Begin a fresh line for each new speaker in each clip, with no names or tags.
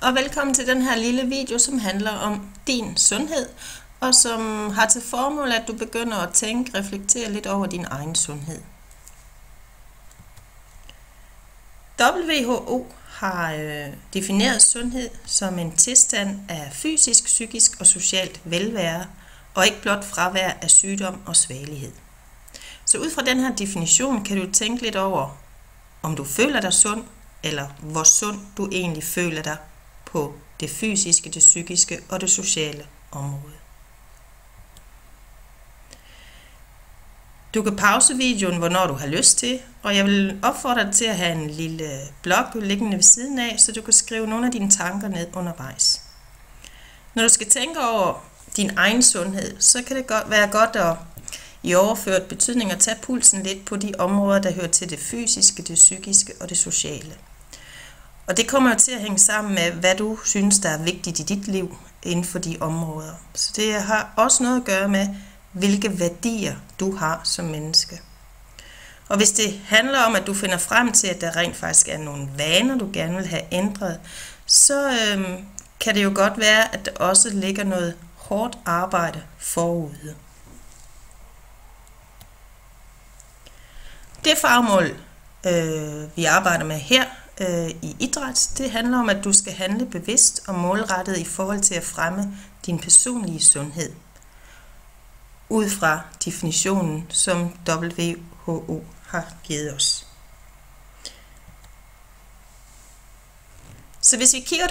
og velkommen til den her lille video, som handler om din sundhed, og som har til formål, at du begynder at tænke, reflektere lidt over din egen sundhed. WHO har defineret sundhed som en tilstand af fysisk, psykisk og socialt velvære, og ikke blot fravær af sygdom og svagelighed. Så ud fra den her definition kan du tænke lidt over, om du føler dig sund, eller hvor sund du egentlig føler dig på det fysiske, det psykiske og det sociale område. Du kan pause videoen, hvornår du har lyst til, og jeg vil opfordre dig til at have en lille blog liggende ved siden af, så du kan skrive nogle af dine tanker ned undervejs. Når du skal tænke over din egen sundhed, så kan det være godt at i overført betydning at tage pulsen lidt på de områder, der hører til det fysiske, det psykiske og det sociale. Og det kommer jo til at hænge sammen med, hvad du synes, der er vigtigt i dit liv inden for de områder. Så det har også noget at gøre med, hvilke værdier du har som menneske. Og hvis det handler om, at du finder frem til, at der rent faktisk er nogle vaner, du gerne vil have ændret, så kan det jo godt være, at der også ligger noget hårdt arbejde forude. Det fagmål, vi arbejder med her i idræt, det handler om, at du skal handle bevidst og målrettet i forhold til at fremme din personlige sundhed. Ud fra definitionen, som WHO har givet os. Så hvis vi kigger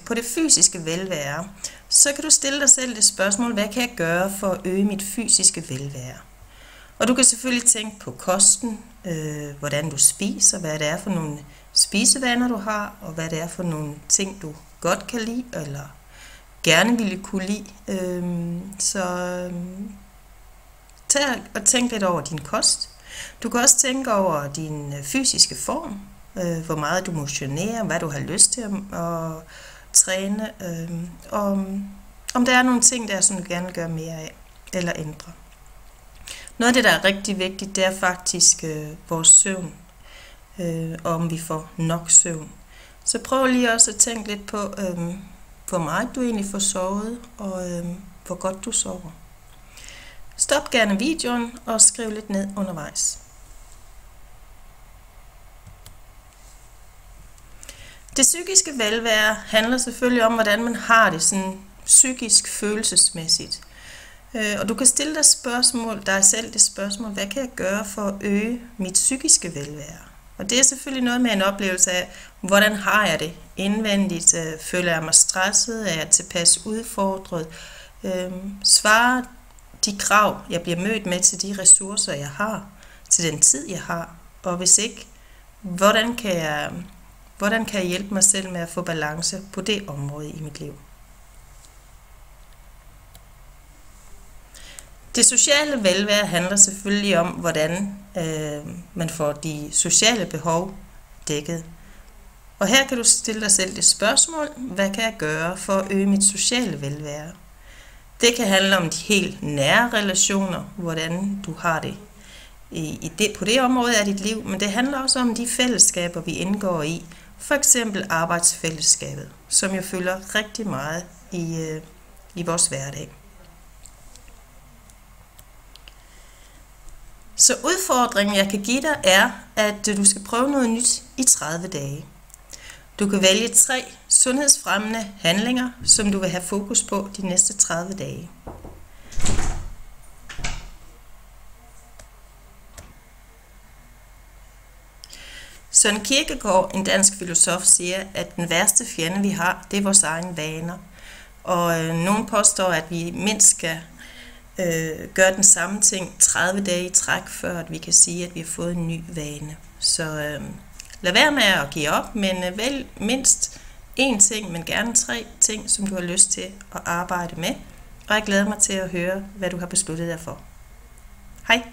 på det fysiske velvære, så kan du stille dig selv det spørgsmål, hvad kan jeg gøre for at øge mit fysiske velvære? Og du kan selvfølgelig tænke på kosten, hvordan du spiser, hvad det er for nogle spisevaner du har, og hvad det er for nogle ting du godt kan lide, eller gerne ville kunne lide. Tag og tænk lidt over din kost. Du kan også tænke over din fysiske form, hvor meget du motionerer, hvad du har lyst til at træne, om der er nogle ting der, som du gerne vil gøre mere af, eller ændre. Noget af det, der er rigtig vigtigt, det er faktisk vores søvn, og om vi får nok søvn. Så prøv lige også at tænke lidt på, hvor meget du egentlig får sovet, og hvor godt du sover. Stop gerne videoen og skriv lidt ned undervejs. Det psykiske velvære handler selvfølgelig om, hvordan man har det sådan psykisk følelsesmæssigt. Og du kan stille dig selv det spørgsmål, hvad kan jeg gøre for at øge mit psykiske velvære? Og det er selvfølgelig noget med en oplevelse af, hvordan har jeg det indvendigt? Føler jeg mig stresset? Er jeg tilpas udfordret? Svarer de krav, jeg bliver mødt med til de ressourcer, jeg har, til den tid, jeg har? Og hvis ikke, hvordan kan jeg hjælpe mig selv med at få balance på det område i mit liv? Det sociale velvære handler selvfølgelig om, hvordan man får de sociale behov dækket. Og her kan du stille dig selv det spørgsmål, hvad kan jeg gøre for at øge mit sociale velvære? Det kan handle om de helt nære relationer, hvordan du har det på det område af dit liv, men det handler også om de fællesskaber, vi indgår i. For eksempel arbejdsfællesskabet, som jo fylder rigtig meget i vores hverdag. Så udfordringen, jeg kan give dig, er, at du skal prøve noget nyt i 30 dage. Du kan vælge 3 sundhedsfremmende handlinger, som du vil have fokus på de næste 30 dage. Søren Kierkegaard, en dansk filosof, siger, at den værste fjende, vi har, det er vores egne vaner. Og nogen påstår, at vi mindst skal gøre den samme ting 30 dage i træk, før at vi kan sige, at vi har fået en ny vane. Så lad være med at give op, men vælg mindst 1 ting, men gerne 3 ting, som du har lyst til at arbejde med. Og jeg glæder mig til at høre, hvad du har besluttet dig for. Hej!